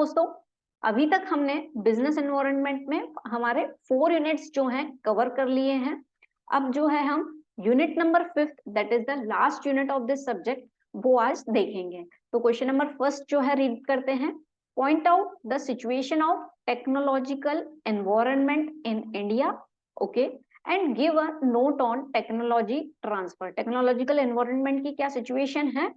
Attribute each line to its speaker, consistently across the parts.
Speaker 1: दोस्तों, अभी तक हमने बिजनेस एनवायरनमेंट में हमारे 4 यूनिट्स जो हैं कवर कर लिए हैं। अब जो है हम unit number 5th that is the last unit of this subject वो आज देखेंगे। तो क्वेश्चन नंबर फर्स्ट जो है रीड करते हैं। Point out the situation of technological environment in India, okay, and give a note on technology transfer. Technological environment की क्या सिचुएशन है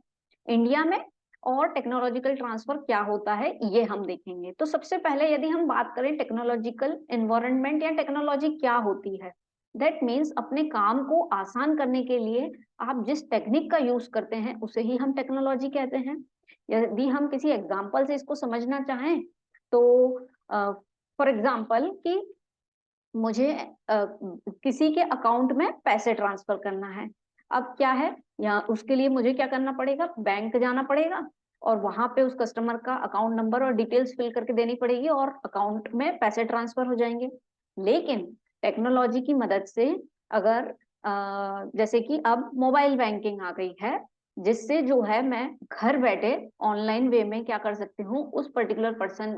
Speaker 1: इंडिया में और टेक्नोलॉजिकल ट्रांसफर क्या होता है ये हम देखेंगे। तो सबसे पहले यदि हम बात करें टेक्नोलॉजिकल एनवायरनमेंट या टेक्नोलॉजी क्या होती है, दैट मीन्स अपने काम को आसान करने के लिए आप जिस टेक्निक का यूज करते हैं उसे ही हम टेक्नोलॉजी कहते हैं। यदि हम किसी एग्जाम्पल से इसको समझना चाहें तो फॉर एग्जाम्पल कि मुझे किसी के अकाउंट में पैसे ट्रांसफर करना है। अब क्या है, या उसके लिए मुझे क्या करना पड़ेगा, बैंक जाना पड़ेगा और वहां पे उस कस्टमर का अकाउंट नंबर और डिटेल्स फिल करके देनी पड़ेगी और अकाउंट में पैसे ट्रांसफर हो जाएंगे। लेकिन टेक्नोलॉजी की मदद से अगर जैसे कि अब मोबाइल बैंकिंग आ गई है, जिससे जो है मैं घर बैठे ऑनलाइन वे में क्या कर सकती हूँ, उस पर्टिकुलर पर्सन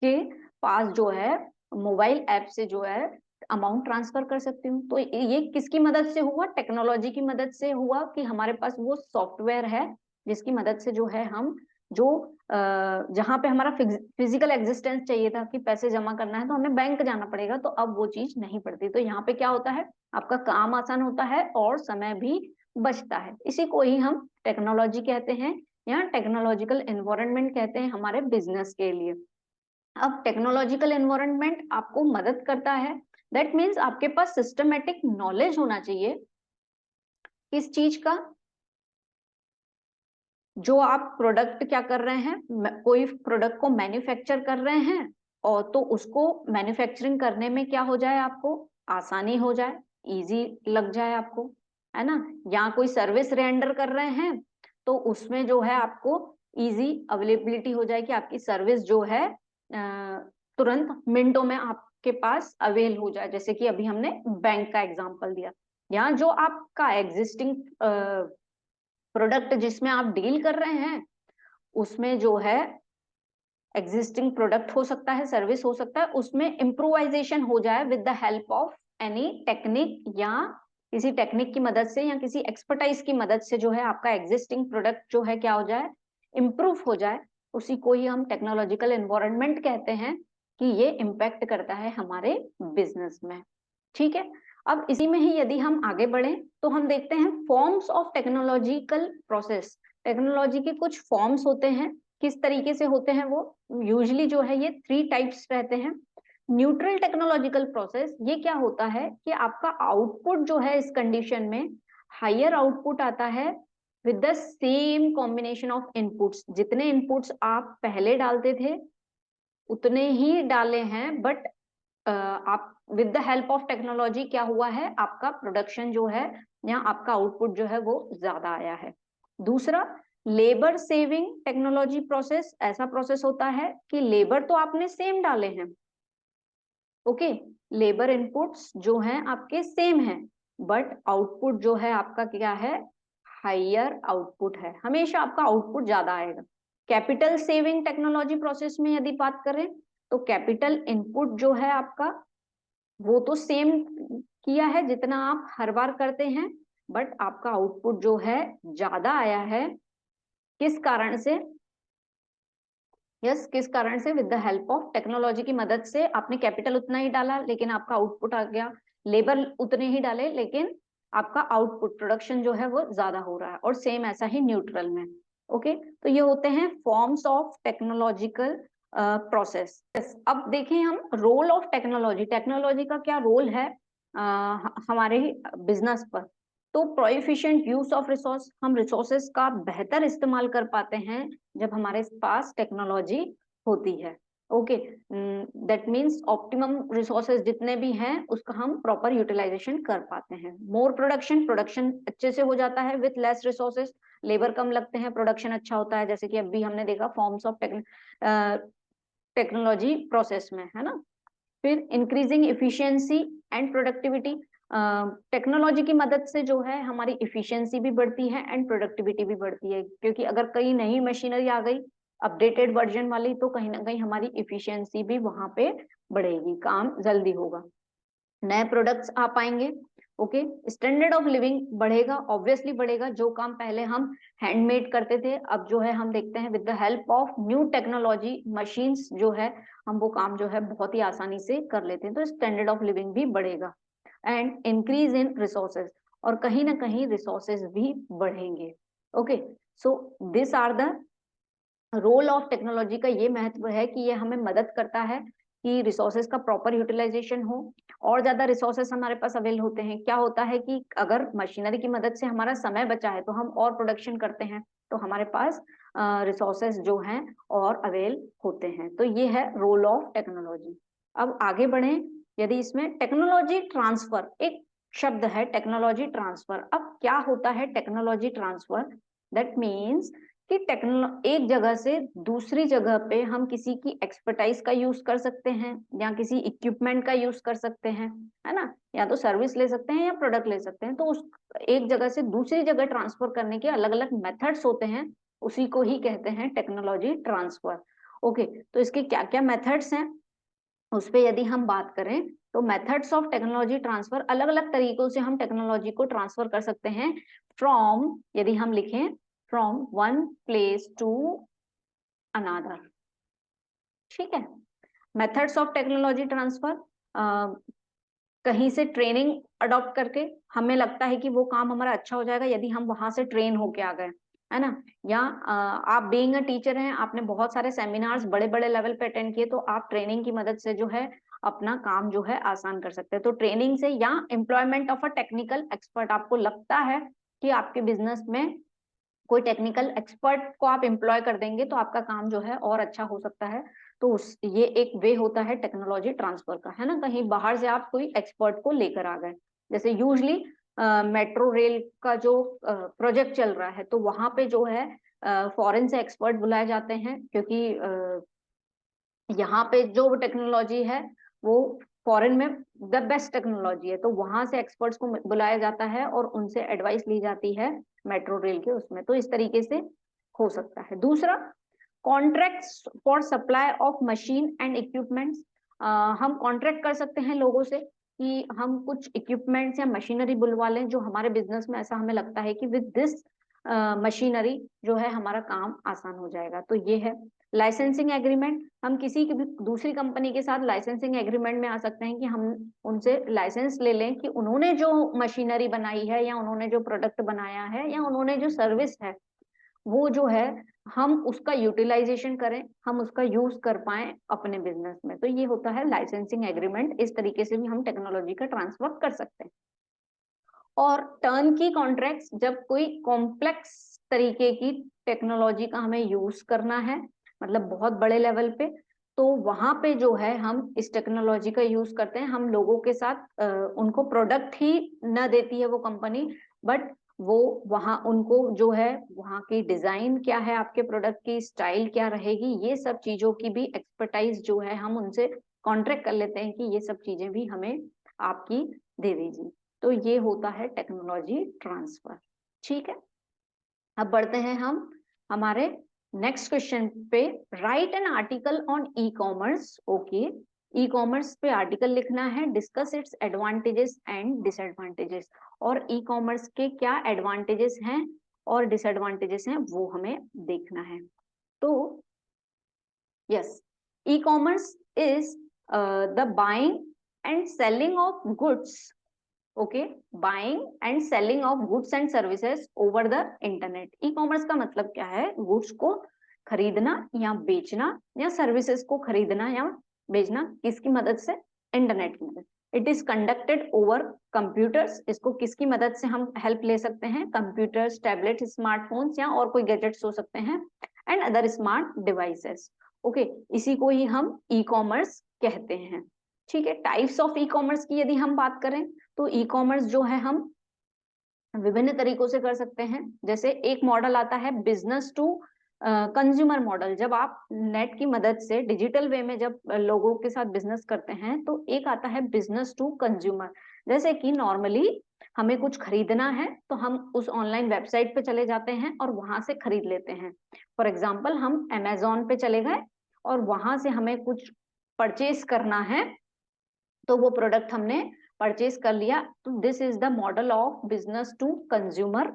Speaker 1: के पास जो है मोबाइल ऐप से जो है अमाउंट ट्रांसफर कर सकती हूँ। तो ये किसकी मदद से हुआ, टेक्नोलॉजी की मदद से हुआ कि हमारे पास वो सॉफ्टवेयर है जिसकी मदद से जो है हम जो जहाँ पे हमारा फिजिकल एग्जिस्टेंस चाहिए था कि पैसे जमा करना है तो हमें बैंक जाना पड़ेगा, तो अब वो चीज नहीं पड़ती। तो यहाँ पे क्या होता है, आपका काम आसान होता है और समय भी बचता है। इसी को ही हम टेक्नोलॉजी कहते हैं या टेक्नोलॉजिकल एनवायरनमेंट कहते हैं हमारे बिजनेस के लिए। अब टेक्नोलॉजिकल एनवायरनमेंट आपको मदद करता है, दैट मीन्स आपके पास सिस्टमेटिक नॉलेज होना चाहिए किस चीज का, जो आप प्रोडक्ट क्या कर रहे हैं, कोई प्रोडक्ट को मैन्युफैक्चर कर रहे हैं और तो उसको मैन्युफैक्चरिंग करने में क्या हो जाए, आपको आसानी हो जाए, इजी लग जाए आपको, है ना। या कोई सर्विस रेंडर कर रहे हैं तो उसमें जो है आपको इजी अवेलेबिलिटी हो जाए कि आपकी सर्विस जो है तुरंत मिनटों में आपके पास अवेल हो जाए। जैसे कि अभी हमने बैंक का एग्जांपल दिया, या जो आपका एग्जिस्टिंग प्रोडक्ट जिसमें आप डील कर रहे हैं उसमें जो है एग्जिस्टिंग प्रोडक्ट हो सकता है, सर्विस हो सकता है, उसमें इम्प्रोवाइजेशन हो जाए with the help of any technique, या किसी टेक्निक की मदद से या किसी एक्सपर्टाइज की मदद से जो है आपका एग्जिस्टिंग प्रोडक्ट जो है क्या हो जाए, इम्प्रूव हो जाए। उसी को ही हम टेक्नोलॉजिकल एनवायरनमेंट कहते हैं कि ये इम्पैक्ट करता है हमारे बिजनेस में। ठीक है, अब इसी में ही यदि हम आगे बढ़े तो हम देखते हैं forms of technological process. Technology के कुछ फॉर्म्स होते हैं, किस तरीके से होते हैं वो, यूजली जो है ये 3 टाइप्स रहते हैं। न्यूट्रल टेक्नोलॉजिकल प्रोसेस, ये क्या होता है कि आपका आउटपुट जो है इस कंडीशन में हायर आउटपुट आता है with the same combination of inputs. जितने इनपुट्स आप पहले डालते थे उतने ही डाले हैं, बट आप with the help of technology क्या हुआ है, आपका प्रोडक्शन जो है या आपका आउटपुट जो है वो ज्यादा आया है। दूसरा, लेबर सेविंग टेक्नोलॉजी प्रोसेस, ऐसा प्रोसेस होता है कि लेबर तो आपने सेम डाले हैं, ओके, लेबर इनपुट्स जो हैं आपके सेम हैं, बट आउटपुट जो है आपका क्या है, हायर आउटपुट है, हमेशा आपका आउटपुट ज्यादा आएगा। कैपिटल सेविंग टेक्नोलॉजी प्रोसेस में यदि बात करें तो कैपिटल इनपुट जो है आपका वो तो सेम किया है जितना आप हर बार करते हैं, बट आपका आउटपुट जो है ज्यादा आया है। किस कारण से, किस कारण से, with the help of technology की मदद से आपने कैपिटल उतना ही डाला लेकिन आपका आउटपुट आ गया, लेबर उतने ही डाले लेकिन आपका आउटपुट प्रोडक्शन जो है वो ज्यादा हो रहा है, और सेम ऐसा ही न्यूट्रल में। ओके, तो ये होते हैं फॉर्म्स ऑफ टेक्नोलॉजिकल प्रोसेस। अब देखें हम रोल ऑफ टेक्नोलॉजी, टेक्नोलॉजी का क्या रोल है हमारे बिजनेस पर। तो प्रोएफिशिएंट यूज ऑफ रिसोर्स, हम रिसोर्सेज का बेहतर इस्तेमाल कर पाते हैं जब हमारे पास टेक्नोलॉजी होती है। Okay, that means optimum resources जितने भी हैं उसका हम प्रॉपर यूटिलाइजेशन कर पाते हैं। मोर प्रोडक्शन, प्रोडक्शन अच्छे से हो जाता है विथ लेस रिसोर्सेज, लेबर कम लगते हैं, प्रोडक्शन अच्छा होता है, जैसे कि अभी हमने देखा फॉर्म्स ऑफ टेक्नोलॉजी प्रोसेस में, है ना। फिर increasing efficiency and productivity, technology की मदद से जो है हमारी इफिशियंसी भी बढ़ती है एंड प्रोडक्टिविटी भी बढ़ती है, क्योंकि अगर कई नई मशीनरी आ गई अपडेटेड वर्जन वाली, तो कहीं ना कहीं हमारी इफिशियंसी भी वहां पे बढ़ेगी, काम जल्दी होगा, नए प्रोडक्ट्स आ पाएंगे। ओके, स्टैंडर्ड ऑफ लिविंग बढ़ेगा, ऑब्वियसली बढ़ेगा। जो काम पहले हम हैंडमेड करते थे, अब जो है हम देखते हैं with the help of new technology machines जो है, हम वो काम जो है बहुत ही आसानी से कर लेते हैं, तो स्टैंडर्ड ऑफ लिविंग भी बढ़ेगा। एंड इंक्रीज इन रिसोर्सेज, और कहीं ना कहीं रिसोर्सेज भी बढ़ेंगे। Okay, so this are the role of technology का ये महत्व है कि ये हमें मदद करता है कि रिसोर्सेज का प्रॉपर यूटिलाइजेशन हो, और ज्यादा रिसोर्सेज हमारे पास अवेल होते हैं। क्या होता है कि अगर मशीनरी की मदद से हमारा समय बचा है तो हम और प्रोडक्शन करते हैं, तो हमारे पास रिसोर्सेज जो हैं और अवेल होते हैं। तो ये है रोल ऑफ टेक्नोलॉजी। अब आगे बढ़े, यदि इसमें टेक्नोलॉजी ट्रांसफर, एक शब्द है टेक्नोलॉजी ट्रांसफर। अब क्या होता है टेक्नोलॉजी ट्रांसफर? दैट मीन्स कि एक जगह से दूसरी जगह पे हम किसी की एक्सपर्टाइज का यूज कर सकते हैं, या किसी इक्विपमेंट का यूज कर सकते हैं, है ना, या तो सर्विस ले सकते हैं या प्रोडक्ट ले सकते हैं। तो उस एक जगह से दूसरी जगह ट्रांसफर करने के अलग अलग मेथड्स होते हैं, उसी को ही कहते हैं टेक्नोलॉजी ट्रांसफर। ओके, तो इसके क्या क्या मेथड्स हैं उस पे यदि हम बात करें, तो मेथड्स ऑफ टेक्नोलॉजी ट्रांसफर, अलग अलग तरीकों से हम टेक्नोलॉजी को ट्रांसफर कर सकते हैं फ्रॉम, यदि हम लिखें from one place to another. ठीक है, मेथड्स ऑफ टेक्नोलॉजी ट्रांसफर, कहीं से ट्रेनिंग अडॉप्ट करके हमें लगता है कि वो काम हमारा अच्छा हो जाएगा यदि हम वहां से ट्रेन होके आ गए, है ना, या आप बीइंग अ टीचर हैं, आपने बहुत सारे सेमिनार्स बड़े बड़े लेवल पे अटेंड किए, तो आप ट्रेनिंग की मदद से जो है अपना काम जो है आसान कर सकते हैं। तो ट्रेनिंग से, या employment of a technical expert, आपको लगता है कि आपके बिजनेस में कोई टेक्निकल एक्सपर्ट को आप एम्प्लॉय कर देंगे तो आपका काम जो है और अच्छा हो सकता है। तो उस ये एक वे होता है टेक्नोलॉजी ट्रांसफर का, है ना, कहीं बाहर से आप कोई एक्सपर्ट को लेकर आ गए। जैसे यूजली मेट्रो रेल का जो प्रोजेक्ट चल रहा है, तो वहां पे जो है फॉरेन से एक्सपर्ट बुलाए जाते हैं, क्योंकि यहाँ पे जो टेक्नोलॉजी है वो फॉरेन में द बेस्ट टेक्नोलॉजी है, तो वहां से एक्सपर्ट्स को बुलाया जाता है और उनसे एडवाइस ली जाती है मेट्रो रेल के उसमें। तो इस तरीके से हो सकता है। दूसरा, contracts for supply of machine and equipments, हम कॉन्ट्रैक्ट कर सकते हैं लोगों से कि हम कुछ इक्विपमेंट्स या मशीनरी बुलवा लें जो हमारे बिजनेस में ऐसा हमें लगता है कि विद दिस मशीनरी जो है हमारा काम आसान हो जाएगा। तो ये है लाइसेंसिंग एग्रीमेंट, हम किसी की भी दूसरी कंपनी के साथ लाइसेंसिंग एग्रीमेंट में आ सकते हैं कि हम उनसे लाइसेंस ले लें कि उन्होंने जो मशीनरी बनाई है, या उन्होंने जो प्रोडक्ट बनाया है, या उन्होंने जो सर्विस है, वो जो है हम उसका यूटिलाइजेशन करें, हम उसका यूज कर पाए अपने बिजनेस में। तो ये होता है लाइसेंसिंग एग्रीमेंट। इस तरीके से भी हम टेक्नोलॉजी का ट्रांसफर कर सकते हैं। और टर्न की कॉन्ट्रैक्ट्स, जब कोई कॉम्प्लेक्स तरीके की टेक्नोलॉजी का हमें यूज करना है, मतलब बहुत बड़े लेवल पे, तो वहां पे जो है हम इस टेक्नोलॉजी का यूज करते हैं। हम लोगों के साथ उनको प्रोडक्ट ही न देती है वो कंपनी, बट वो वहां उनको जो है वहां की डिजाइन क्या है, आपके प्रोडक्ट की स्टाइल क्या रहेगी, ये सब चीजों की भी एक्सपर्टाइज जो है हम उनसे कॉन्ट्रैक्ट कर लेते हैं कि ये सब चीजें भी हमें आपकी दे दीजिए। तो ये होता है टेक्नोलॉजी ट्रांसफर। ठीक है, अब बढ़ते हैं हम हमारे नेक्स्ट क्वेश्चन पे। Right an article on e commerce. Okay, e commerce पे आर्टिकल लिखना है, discuss its advantages and disadvantages, और ई कॉमर्स के क्या एडवांटेजेस हैं और डिसएडवांटेजेस हैं वो हमें देखना है। तो yes, e commerce is the buying and selling of goods, okay, buying and selling of goods and services over the internet. E commerce का मतलब क्या है? गुड्स को खरीदना या बेचना, या सर्विसेज को खरीदना या बेचना, किसकी मदद से? इंटरनेट की मदद। It is conducted over computers, इसको किसकी मदद से हम हेल्प ले सकते हैं? कंप्यूटर्स, टैबलेट, स्मार्टफोन्स, या और कोई गैजेट्स हो सकते हैं, and other smart devices. Okay, इसी को ही हम ई कॉमर्स कहते हैं। ठीक है, टाइप्स ऑफ ई कॉमर्स की यदि हम बात करें, तो ई कॉमर्स जो है हम विभिन्न तरीकों से कर सकते हैं। जैसे एक मॉडल आता है बिजनेस टू कंज्यूमर मॉडल, जब आप नेट की मदद से डिजिटल वे में जब लोगों के साथ बिजनेस करते हैं, तो एक आता है बिजनेस टू कंज्यूमर। जैसे कि नॉर्मली हमें कुछ खरीदना है तो हम उस ऑनलाइन वेबसाइट पे चले जाते हैं और वहां से खरीद लेते हैं। फॉर एग्जाम्पल हम अमेजोन पे चले गए और वहां से हमें कुछ परचेज करना है, तो वो प्रोडक्ट हमने परचेज कर लिया। तो this is the model of business to consumer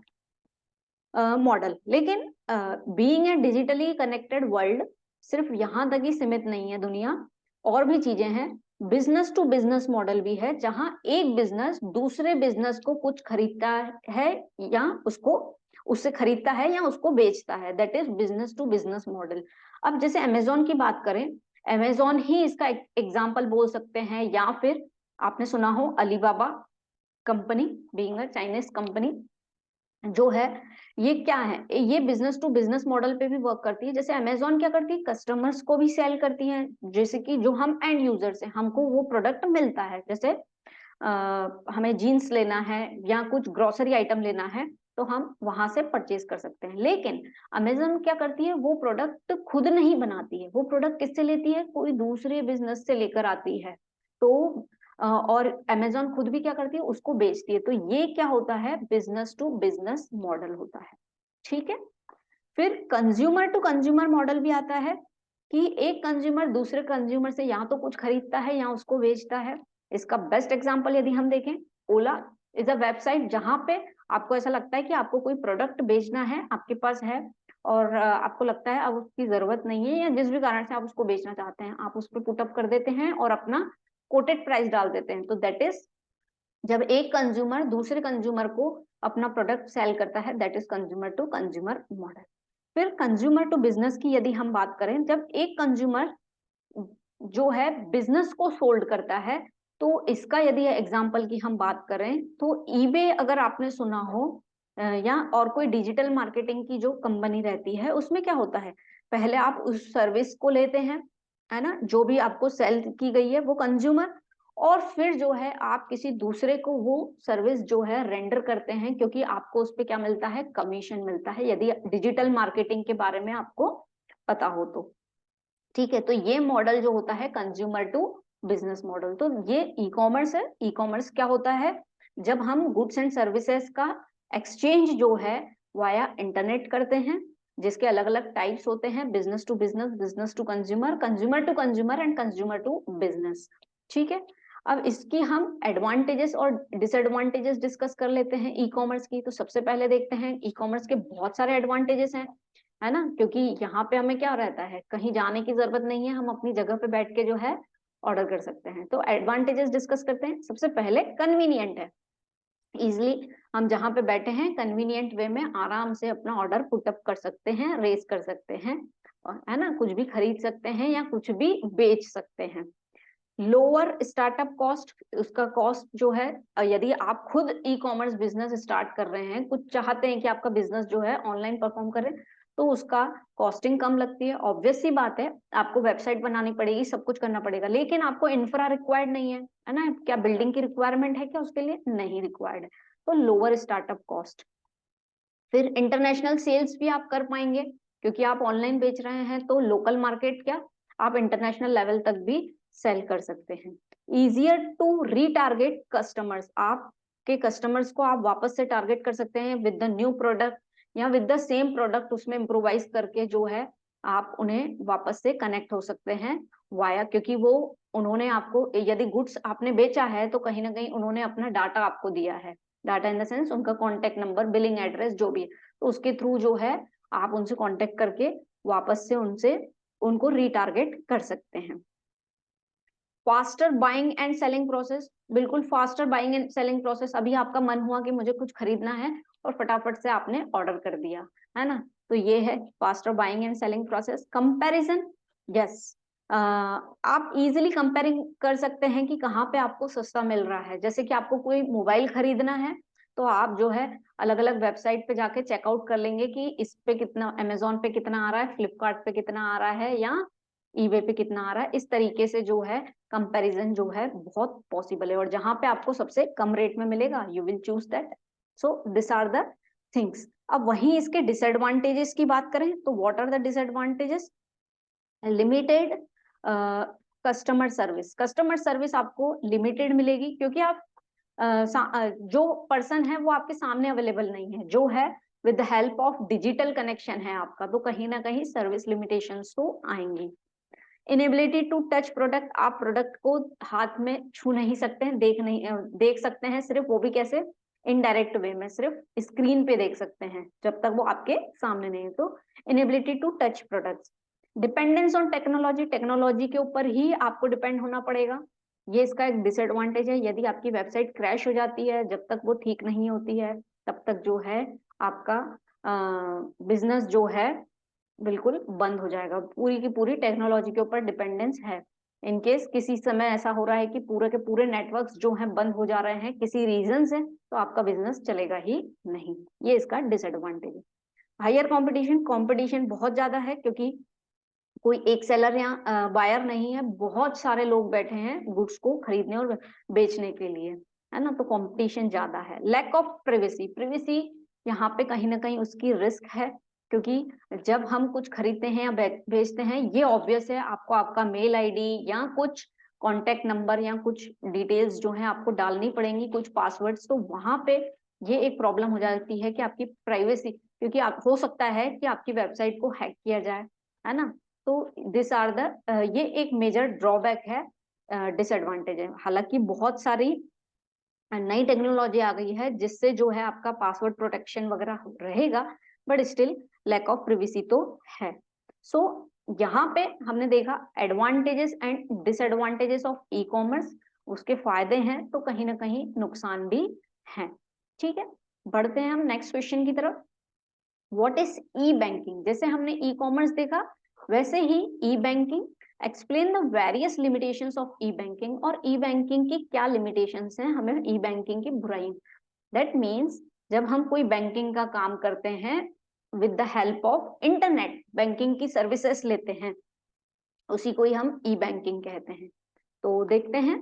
Speaker 1: model. लेकिन being a digitally connected world सिर्फ यहाँ तक ही सीमित नहीं है दुनिया, और भी चीजें हैं। बिजनेस टू बिजनेस मॉडल भी है, जहां एक बिजनेस दूसरे बिजनेस को कुछ खरीदता है या उसको उससे खरीदता है या उसको बेचता है, that is business to business model. अब जैसे अमेजोन की बात करें, अमेजोन ही इसका एग्जाम्पल बोल सकते हैं, या फिर आपने सुना हो Alibaba company, being a Chinese company जो है, ये क्या है, ये बिजनेस टू बिजनेस मॉडल पे भी वर्क करती है। जैसे अमेजोन क्या करती है, कस्टमर्स को भी सेल करती है, जैसे कि जो हम एंड यूजर्स हैं हमको वो प्रोडक्ट मिलता है। जैसे हमें जीन्स लेना है या कुछ ग्रोसरी आइटम लेना है तो हम वहां से परचेज कर सकते हैं। लेकिन अमेजोन क्या करती है, वो प्रोडक्ट खुद नहीं बनाती है, वो प्रोडक्ट किससे लेती है, कोई दूसरे बिजनेस से लेकर आती है। तो और अमेजोन खुद भी क्या करती है, उसको बेचती है। तो ये क्या होता है, बिजनेस टू बिजनेस मॉडल होता है। ठीक है। फिर कंज्यूमर टू कंज्यूमर मॉडल भी आता है कि एक कंज्यूमर दूसरे कंज्यूमर से या तो कुछ खरीदता है या उसको बेचता है। इसका बेस्ट एग्जांपल यदि हम देखें, ओला इज अ वेबसाइट जहां पे आपको ऐसा लगता है कि आपको कोई प्रोडक्ट बेचना है, आपके पास है और आपको लगता है अब उसकी जरूरत नहीं है, या जिस भी कारण से आप उसको बेचना चाहते हैं, आप उस पर पुटअप कर देते हैं और अपना कोटेड प्राइस डाल देते हैं। तो दैट इज जब एक कंज्यूमर दूसरे कंज्यूमर को अपना प्रोडक्ट सेल करता है, that is consumer to consumer model. फिर कंज्यूमर टू बिजनेस की यदि हम बात करें, जब एक कंज्यूमर जो है बिजनेस को सोल्ड करता है, तो इसका यदि एग्जांपल की हम बात करें तो ईबे अगर आपने सुना हो, या और कोई डिजिटल मार्केटिंग की जो कंपनी रहती है, उसमें क्या होता है, पहले आप उस सर्विस को लेते हैं, है ना, जो भी आपको सेल की गई है वो कंज्यूमर, और फिर जो है आप किसी दूसरे को वो सर्विस जो है रेंडर करते हैं, क्योंकि आपको उस पर क्या मिलता है, कमीशन मिलता है, यदि डिजिटल मार्केटिंग के बारे में आपको पता हो तो। ठीक है। तो ये मॉडल जो होता है कंज्यूमर टू बिजनेस मॉडल। तो ये ई कॉमर्स है। ई कॉमर्स क्या होता है, जब हम गुड्स एंड सर्विसेज का एक्सचेंज जो है वाया इंटरनेट करते हैं, जिसके अलग अलग टाइप्स होते हैं, business to business, business to consumer, consumer to consumer and consumer to business. ठीक है। अब इसकी हम एडवांटेजेस और डिसएडवांटेजेस डिस्कस कर लेते हैं ई कॉमर्स की। तो सबसे पहले देखते हैं ई कॉमर्स के बहुत सारे एडवांटेजेस हैं, है ना, क्योंकि यहाँ पे हमें क्या रहता है, कहीं जाने की जरूरत नहीं है, हम अपनी जगह पे बैठ के जो है ऑर्डर कर सकते हैं। तो एडवांटेजेस डिस्कस करते हैं। सबसे पहले कन्वीनियंट है, इजिली हम जहाँ पे बैठे हैं कन्वीनियंट वे में आराम से अपना ऑर्डर पुटअप कर सकते हैं, रेस कर सकते हैं, और है ना, कुछ भी खरीद सकते हैं या कुछ भी बेच सकते हैं। लोअर स्टार्टअप कॉस्ट, उसका कॉस्ट जो है, यदि आप खुद ई कॉमर्स बिजनेस स्टार्ट कर रहे हैं, कुछ चाहते हैं कि आपका बिजनेस जो है ऑनलाइन परफॉर्म करे, तो उसका कॉस्टिंग कम लगती है। ऑब्वियस सी बात है, आपको वेबसाइट बनानी पड़ेगी, सब कुछ करना पड़ेगा, लेकिन आपको इंफ्रा रिक्वायर्ड नहीं है ना, क्या बिल्डिंग की रिक्वायरमेंट है क्या उसके लिए, नहीं रिक्वायर्ड है। तो लोअर स्टार्टअप कॉस्ट। फिर इंटरनेशनल सेल्स भी आप कर पाएंगे, क्योंकि आप ऑनलाइन बेच रहे हैं, तो लोकल मार्केट क्या, आप इंटरनेशनल लेवल तक भी सेल कर सकते हैं। इजियर टू रीटारगेट कस्टमर्स, आपके कस्टमर्स को आप वापस से टारगेट कर सकते हैं विद द न्यू प्रोडक्ट या विद द सेम प्रोडक्ट, उसमें इम्प्रोवाइज करके जो है आप उन्हें वापस से कनेक्ट हो सकते हैं वाया, क्योंकि वो उन्होंने आपको, यदि गुड्स आपने बेचा है तो कहीं ना कहीं उन्होंने अपना डाटा आपको दिया है, डाटा इन द सेंस उनका कॉन्टेक्ट नंबर, बिलिंग एड्रेस जो भी है, तो उसके थ्रू जो है आप उनसे कॉन्टेक्ट करके वापस से उनसे उनको रीटारगेट कर सकते हैं। Faster buying and selling process, बिल्कुल faster buying and selling process. अभी आपका मन हुआ कि मुझे कुछ खरीदना है और फटाफट से आपने ऑर्डर कर दिया, है ना, तो ये है faster buying and selling process. Comparison, yes, आप इजीली कंपेयरिंग कर सकते हैं कि कहाँ पे आपको सस्ता मिल रहा है। जैसे कि आपको कोई मोबाइल खरीदना है, तो आप जो है अलग अलग वेबसाइट पे जाके चेकआउट कर लेंगे कि इस पे कितना, अमेजोन पे कितना आ रहा है, फ्लिपकार्ट पे कितना आ रहा है, या ईबे पे कितना आ रहा है। इस तरीके से जो है कंपैरिजन जो है बहुत पॉसिबल है, और जहां पे आपको सबसे कम रेट में मिलेगा you will choose that. So this are the things. अब वहीं इसके डिसएडवांटेजेस की बात करें तो what are the disadvantages, limited customer service. Customer service आपको लिमिटेड मिलेगी, क्योंकि आप जो पर्सन है वो आपके सामने अवेलेबल नहीं है, जो है with the help of digital connection है आपका, तो कहीं ना कहीं सर्विस लिमिटेशंस तो आएंगी। इनेबिलिटी टू टच प्रोडक्ट, आप प्रोडक्ट को हाथ में छू नहीं सकते हैं, देख सकते हैं सिर्फ, वो भी कैसे, इनडायरेक्ट वे में, सिर्फ स्क्रीन पे देख सकते हैं जब तक वो आपके सामने नहीं है। तो inability to touch products. Dependence on technology, technology के ऊपर ही आपको डिपेंड होना पड़ेगा, ये इसका एक डिसएडवांटेज है। यदि आपकी वेबसाइट क्रैश हो जाती है, जब तक वो ठीक नहीं होती है तब तक जो है आपका बिजनेस जो है बिल्कुल बंद हो जाएगा। पूरी की पूरी टेक्नोलॉजी के ऊपर डिपेंडेंस है। इन केस किसी समय ऐसा हो रहा है कि पूरे के पूरे नेटवर्क्स जो हैं बंद हो जा रहे हैं किसी रीजन से, तो आपका बिजनेस चलेगा ही नहीं, ये इसका डिसएडवांटेज है। हायर कंपटीशन, कंपटीशन बहुत ज्यादा है, क्योंकि कोई एक सेलर या बायर नहीं है, बहुत सारे लोग बैठे हैं गुड्स को खरीदने और बेचने के लिए, है ना, तो कंपटीशन ज्यादा है। लैक ऑफ प्रिवेसी, प्रिवेसी यहाँ पे कहीं ना कहीं उसकी रिस्क है, क्योंकि जब हम कुछ खरीदते हैं या बेचते हैं, ये ऑब्वियस है आपको आपका मेल आईडी या कुछ कॉन्टेक्ट नंबर या कुछ डिटेल्स जो है आपको डालनी पड़ेंगी, कुछ पासवर्ड्स, तो वहां पे ये एक प्रॉब्लम हो जाती है कि आपकी प्राइवेसी, क्योंकि आप हो सकता है कि आपकी वेबसाइट को हैक किया जाए, है ना, तो दिस आर द, ये एक मेजर ड्रॉबैक है, डिसएडवांटेज है। हालांकि बहुत सारी नई टेक्नोलॉजी आ गई है जिससे जो है आपका पासवर्ड प्रोटेक्शन वगैरह रहेगा, but still lack of privacy तो है। सो यहाँ पे हमने देखा advantages and disadvantages of e commerce, उसके फायदे हैं तो कहीं ना कहीं नुकसान भी हैं। ठीक है, बढ़ते हैं हम नेक्स्ट क्वेश्चन की तरफ। What is e banking? जैसे हमने ई कॉमर्स देखा, वैसे ही e banking, explain the various limitations of e banking, और ई बैंकिंग की क्या लिमिटेशंस हैं, हमें ई बैंकिंग की बुराई। दैट मीन्स जब हम कोई बैंकिंग का काम करते हैं with the help of internet, banking की सर्विसेज लेते हैं, उसी को ही हम ई बैंकिंग कहते हैं। तो देखते हैं,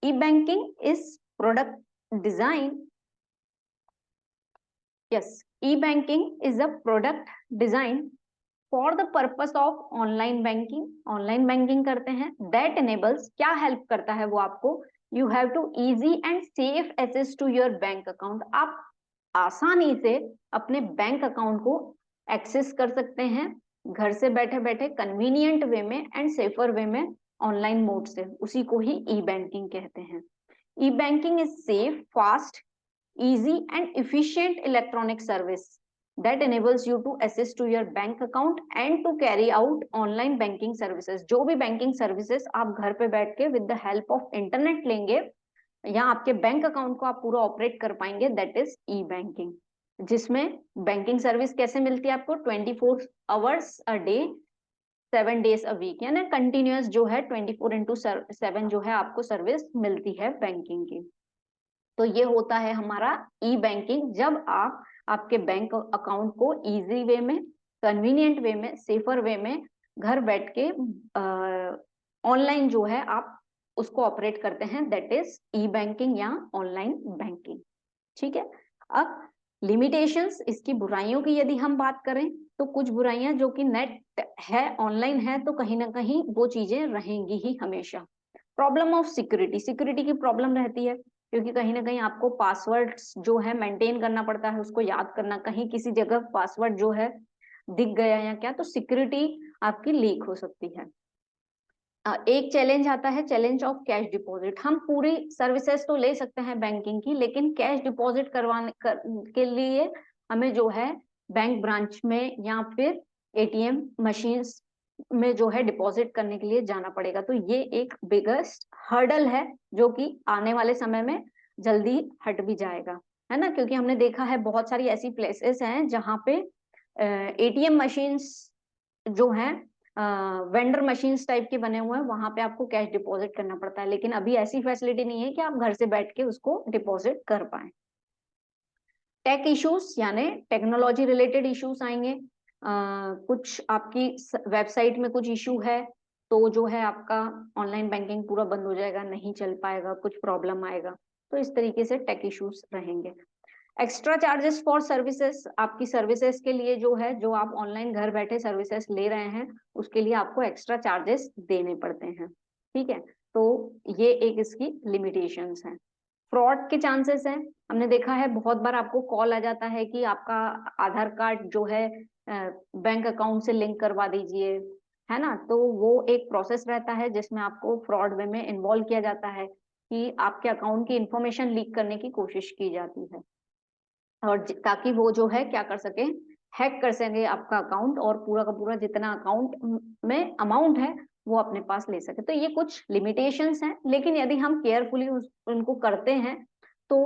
Speaker 1: e banking is product design, yes, e-banking is a product designed for the purpose of online banking, online banking करते हैं, that enables, क्या हेल्प करता है वो आपको, you have to easy and safe access to your bank account, आप आसानी से अपने बैंक अकाउंट को एक्सेस कर सकते हैं घर से बैठे बैठे, कन्वीनियंट वे में एंड सेफर वे में, ऑनलाइन मोड से, उसी को ही ई बैंकिंग कहते हैं। E banking is safe, fast, easy and efficient electronic service that enables you to access to your bank account and to carry out online banking services। जो भी banking services आप घर पे बैठ के with the help of internet लेंगे या आपके बैंक अकाउंट को आप पूरा ऑपरेट कर पाएंगे, दैट इज ई बैंकिंग। जिसमें बैंकिंग सर्विस कैसे मिलती है आपको, 24 hours a day 7 days a week, यानी कंटिन्यूअस जो है 24/7 जो है आपको सर्विस मिलती है बैंकिंग की। तो ये होता है हमारा ई बैंकिंग, जब आप आपके बैंक अकाउंट को इजी वे में, कन्वीनियंट वे में, सेफर वे में घर बैठ के ऑनलाइन जो है आप उसको ऑपरेट करते हैं, दैट इज ई बैंकिंग या ऑनलाइन बैंकिंग। ठीक है, अब लिमिटेशंस, इसकी बुराइयों की यदि हम बात करें तो कुछ बुराइयां, जो कि नेट है, ऑनलाइन है, तो कहीं ना कहीं वो चीजें रहेंगी ही हमेशा। प्रॉब्लम ऑफ सिक्योरिटी, सिक्योरिटी की प्रॉब्लम रहती है, क्योंकि कहीं ना कहीं आपको पासवर्ड्स जो है मेंटेन करना पड़ता है, उसको याद करना, कहीं किसी जगह पासवर्ड जो है दिख गया या क्या, तो सिक्योरिटी आपकी लीक हो सकती है। एक चैलेंज आता है, चैलेंज ऑफ कैश डिपॉजिट। हम पूरी सर्विसेज तो ले सकते हैं बैंकिंग की, लेकिन कैश डिपॉजिट के लिए हमें जो है बैंक ब्रांच में या फिर एटीएम मशीन्स में जो है डिपॉजिट करने के लिए जाना पड़ेगा। तो ये एक बिगेस्ट हर्डल है, जो कि आने वाले समय में जल्दी हट भी जाएगा, है ना, क्योंकि हमने देखा है बहुत सारी ऐसी प्लेसेस हैं जहाँ पे एटीएम मशीन्स जो हैं वेंडर मशीन्स टाइप के बने हुए हैं, वहां पे आपको कैश डिपॉजिट करना पड़ता है, लेकिन अभी ऐसी फैसिलिटी नहीं है कि आप घर से बैठ के उसको डिपॉजिट कर पाए। टेक इश्यूज, यानी टेक्नोलॉजी रिलेटेड इश्यूज आएंगे, कुछ आपकी वेबसाइट में कुछ इश्यू है तो जो है आपका ऑनलाइन बैंकिंग पूरा बंद हो जाएगा, नहीं चल पाएगा, कुछ प्रॉब्लम आएगा, तो इस तरीके से टेक इश्यूज रहेंगे। एक्स्ट्रा चार्जेस फॉर सर्विसेज, आपकी सर्विसेज के लिए जो है, जो आप ऑनलाइन घर बैठे सर्विसेज ले रहे हैं उसके लिए आपको एक्स्ट्रा चार्जेस देने पड़ते हैं। ठीक है, तो ये एक इसकी लिमिटेशंस हैं। फ्रॉड के चांसेस हैं, हमने देखा है बहुत बार आपको कॉल आ जाता है कि आपका आधार कार्ड जो है बैंक अकाउंट से लिंक करवा दीजिए, है ना। तो वो एक प्रोसेस रहता है जिसमें आपको फ्रॉड वे में इन्वॉल्व किया जाता है कि आपके अकाउंट की इंफॉर्मेशन लीक करने की कोशिश की जाती है, और ताकि वो जो है क्या कर सके, हैक कर सके आपका अकाउंट, और पूरा का पूरा जितना अकाउंट में अमाउंट है वो अपने पास ले सके। तो ये कुछ लिमिटेशंस हैं, लेकिन यदि हम केयरफुली उनको करते हैं तो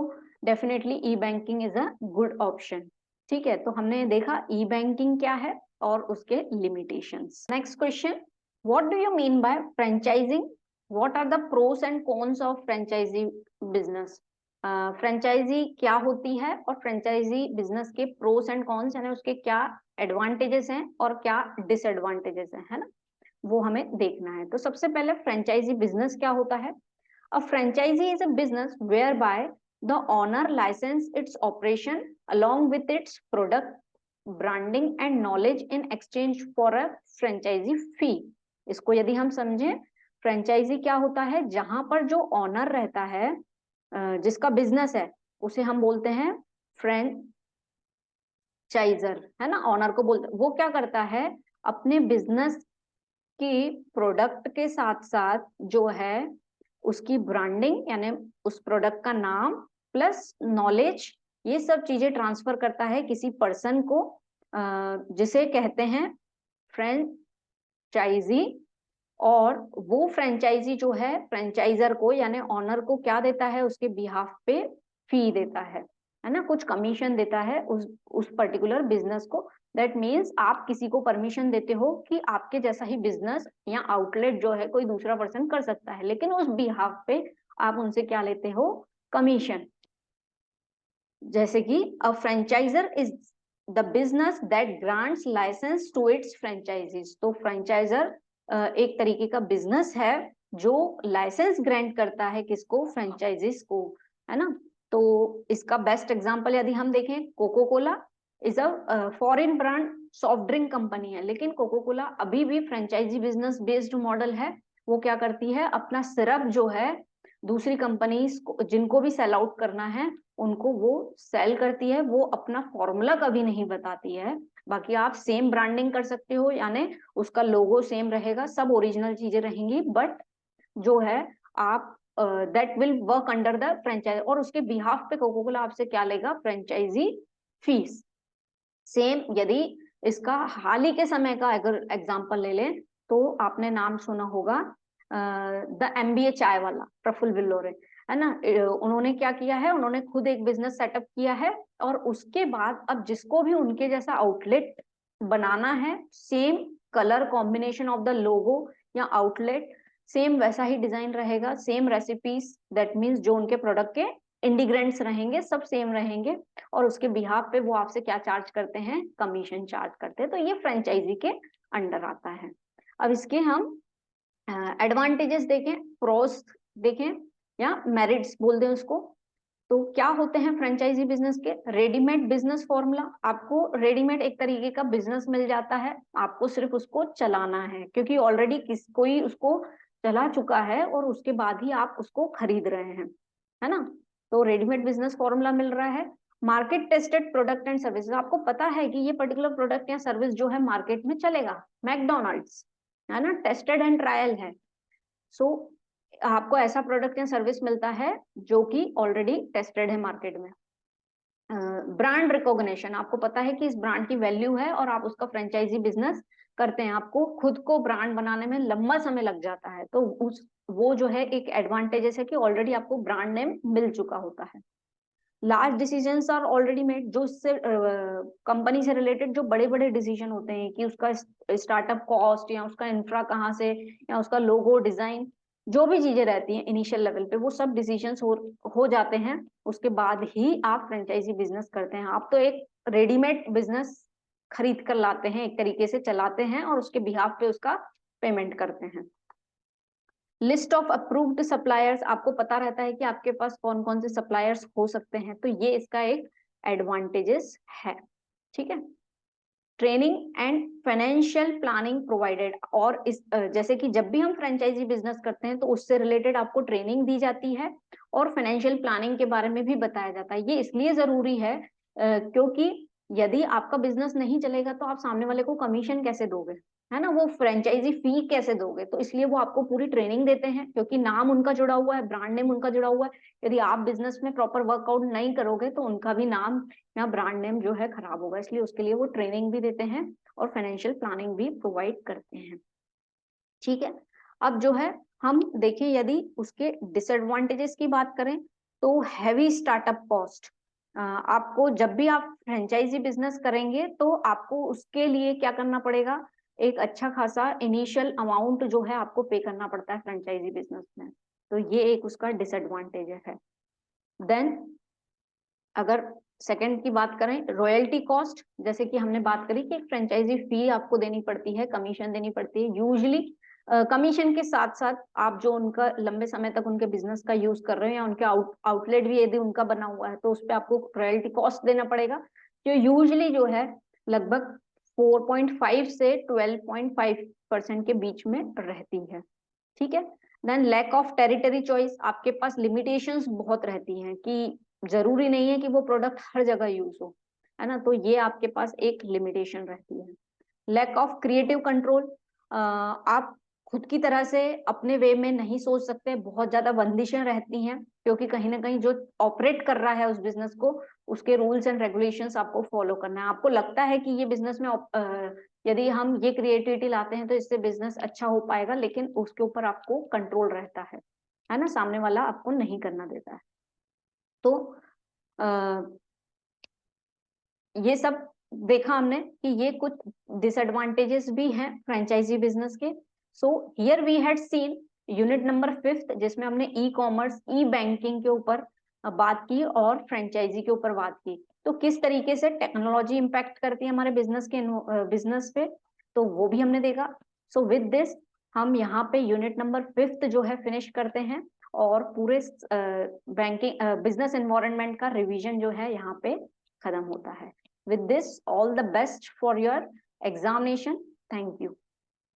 Speaker 1: definitely E banking is a good option. ठीक है, तो हमने देखा ई बैंकिंग क्या है और उसके limitations. Next question, what do you mean by franchising, what are the pros and cons of franchise business. Franchise क्या होती है और फ्रेंचाइजी बिजनेस के प्रोस एंड कॉन्स, यानी उसके क्या एडवांटेजेस हैं और क्या डिसएडवांटेजेस हैं, है ना, वो हमें देखना है। तो सबसे पहले फ्रेंचाइजी बिजनेस क्या होता है। A franchisee is a business whereby the owner license its operation along with its product branding and knowledge in exchange for a franchisee fee। इसको यदि हम समझें, फ्रेंचाइजी क्या होता है, जहां पर जो ऑनर रहता है, जिसका बिजनेस है, उसे हम बोलते हैं फ्रेंचाइजर, है ना, ऑनर को बोलते। वो क्या करता है, अपने बिजनेस की प्रोडक्ट के साथ साथ जो है उसकी ब्रांडिंग, यानी उस प्रोडक्ट का नाम प्लस नॉलेज, ये सब चीजें ट्रांसफर करता है किसी पर्सन को, जिसे कहते हैं फ्रेंचाइजी। और वो फ्रेंचाइजी जो है फ्रेंचाइजर को यानी ऑनर को क्या देता है, उसके बिहाफ पे फी देता है ना, कुछ कमीशन देता है उस पर्टिकुलर बिजनेस को। दैट मीन्स आप किसी को परमिशन देते हो कि आपके जैसा ही बिजनेस या आउटलेट जो है कोई दूसरा पर्सन कर सकता है, लेकिन उस बिहाफ पे आप उनसे क्या लेते हो, कमीशन। जैसे कि a franchisor is the business that grants licence to its franchisees. तो फ्रेंचाइजर एक तरीके का बिजनेस है जो लाइसेंस ग्रांट करता है किसको, फ्रेंचाइजीज को, है ना। तो इसका बेस्ट एग्जांपल यदि हम देखें, Coca Cola is a foreign brand soft drink company है, लेकिन कोको कोला अभी भी फ्रेंचाइजी बिजनेस बेस्ड मॉडल है। वो क्या करती है, अपना सिरप जो है दूसरी कंपनीज जिनको भी सेल आउट करना है उनको वो सेल करती है, वो अपना फॉर्मूला कभी नहीं बताती है। बाकी आप सेम ब्रांडिंग कर सकते हो, यानी उसका लोगो सेम रहेगा, सब ओरिजिनल चीजें रहेंगी, बट जो है आप that will work under the franchise, और उसके बिहाफ पे कोको कोला आपसे क्या लेगा, फ्रेंचाइजी फीस। सेम यदि इसका हाल ही के समय का अगर एग्जांपल ले लें तो आपने नाम सुना होगा द एमबीए चाय वाला प्रफुल्ल विल्लोरे, है ना। उन्होंने क्या किया है, उन्होंने खुद एक बिजनेस सेटअप किया है, और उसके बाद अब जिसको भी उनके जैसा आउटलेट बनाना है, same colour combination of the logo या आउटलेट सेम वैसा ही डिजाइन रहेगा, सेम रेसिपीज, दैट मीन्स जो उनके प्रोडक्ट के इंडिग्रेंट्स रहेंगे सब सेम रहेंगे, और उसके बिहाफ पे वो आपसे क्या चार्ज करते हैं, कमीशन चार्ज करते हैं। तो ये फ्रेंचाइजी के अंडर आता है। अब इसके हम एडवांटेजेस देखें, प्रोस देखें, या मेरिट्स बोल दें उसको। तो क्या होते हैं फ्रेंचाइजी बिजनेस के, रेडीमेड बिजनेस फॉर्मूला, आपको रेडीमेड एक तरीके का बिजनेस मिल जाता है, आपको सिर्फ उसको चलाना है, क्योंकि ऑलरेडी कोई उसको चला चुका है और उसके बाद ही आप उसको खरीद रहे हैं, है ना। तो रेडीमेड बिजनेस फॉर्मूला मिल रहा है। Market tested product and services, आपको पता है कि ये पर्टिकुलर प्रोडक्ट या सर्विस जो है मार्केट में चलेगा, मैकडोनल्ड्स, है ना, टेस्टेड एंड ट्रायल है। सो आपको ऐसा प्रोडक्ट या सर्विस मिलता है जो कि ऑलरेडी टेस्टेड है मार्केट में। ब्रांड रिकॉग्निशन, आपको पता है कि इस ब्रांड की वैल्यू है और आप उसका फ्रेंचाइजी बिजनेस करते हैं, आपको खुद को ब्रांड बनाने में लंबा समय लग जाता है, तो वो जो है एक एडवांटेजेस है कि ऑलरेडी आपको ब्रांड नेम मिल चुका होता है। Large decisions are already made, जो इससे कंपनी से रिलेटेड जो बड़े बड़े डिसीजन होते हैं कि उसका स्टार्टअप कॉस्ट या उसका इंफ्रा कहाँ से, या उसका लोगो डिजाइन, जो भी चीजें रहती हैं इनिशियल लेवल पे, वो सब डिसीजंस हो जाते हैं, उसके बाद ही आप फ्रेंचाइजी बिजनेस करते हैं। आप तो एक रेडीमेड बिजनेस खरीद कर लाते हैं, एक तरीके से चलाते हैं और उसके बिहाफ पे उसका पेमेंट करते हैं। लिस्ट ऑफ अप्रूव्ड सप्लायर्स, आपको पता रहता है कि आपके पास कौन कौन से सप्लायर्स हो सकते हैं, तो ये इसका एक एडवांटेजेस है। ठीक है। Training and financial planning provided. और इस जैसे कि जब भी हम फ्रेंचाइजी बिजनेस करते हैं तो उससे रिलेटेड आपको ट्रेनिंग दी जाती है और फाइनेंशियल प्लानिंग के बारे में भी बताया जाता है। ये इसलिए जरूरी है क्योंकि यदि आपका बिजनेस नहीं चलेगा तो आप सामने वाले को कमीशन कैसे दोगे, है ना, वो फ्रेंचाइजी फी कैसे दोगे। तो इसलिए वो आपको पूरी ट्रेनिंग देते हैं, क्योंकि नाम उनका जुड़ा हुआ है, ब्रांड नेम उनका जुड़ा हुआ है। यदि आप बिजनेस में प्रॉपर वर्कआउट नहीं करोगे तो उनका भी नाम या ब्रांड नेम जो है खराब होगा। इसलिए उसके लिए वो ट्रेनिंग भी देते हैं और फाइनेंशियल प्लानिंग भी प्रोवाइड करते हैं। ठीक है, अब जो है हम देखें यदि उसके डिसएडवांटेजेस की बात करें तो हैवी स्टार्टअप कॉस्ट। आपको जब भी आप फ्रेंचाइजी बिजनेस करेंगे तो आपको उसके लिए क्या करना पड़ेगा, एक अच्छा खासा इनिशियल अमाउंट जो है आपको पे करना पड़ता है फ्रेंचाइजी बिजनेस में। तो ये एक उसका डिसएडवांटेज है। देन अगर सेकंड की बात करें, रॉयल्टी कॉस्ट, जैसे कि हमने बात करी कि एक फ्रेंचाइजी फी आपको देनी पड़ती है, कमीशन देनी पड़ती है। यूजुअली कमीशन के साथ साथ आप जो उनका लंबे समय तक उनके बिजनेस का यूज कर रहे हैं या उनके आउटलेट भी यदि उनका बना हुआ है तो उस पर आपको रॉयल्टी कॉस्ट देना पड़ेगा, जो यूजुअली जो है लगभग 4.5 से 12.5% के बीच में रहती है। ठीक है, then lack of territory choice, आपके पास लिमिटेशंस बहुत रहती हैं कि जरूरी नहीं है कि वो प्रोडक्ट हर जगह यूज हो, है ना, तो ये आपके पास एक लिमिटेशन रहती है। लैक ऑफ क्रिएटिव कंट्रोल, आप खुद की तरह से अपने वे में नहीं सोच सकते, बहुत ज्यादा बंदिशें रहती हैं, क्योंकि कहीं ना कहीं जो ऑपरेट कर रहा है उस बिजनेस को उसके रूल्स एंड रेगुलेशंस आपको फॉलो करना है। आपको लगता है कि ये बिजनेस में यदि हम ये क्रिएटिविटी लाते हैं तो इससे बिजनेस अच्छा हो पाएगा, लेकिन उसके ऊपर आपको कंट्रोल रहता है ना, सामने वाला आपको नहीं करना देता है। तो ये सब देखा हमने कि ये कुछ डिसएडवांटेजेस भी हैं फ्रेंचाइजी बिजनेस के। So here we had seen unit number 5 जिसमें हमने ई कॉमर्स, ई बैंकिंग के ऊपर बात की और फ्रेंचाइजी के ऊपर बात की। तो किस तरीके से टेक्नोलॉजी इंपैक्ट करती है हमारे बिजनेस पे, तो वो भी हमने देखा। सो विद दिस हम यहाँ पे यूनिट नंबर 5 जो है फिनिश करते हैं और पूरे बैंकिंग बिजनेस एनवायरनमेंट का रिवीजन जो है यहाँ पे खत्म होता है। With this, all the best for your examination. Thank you.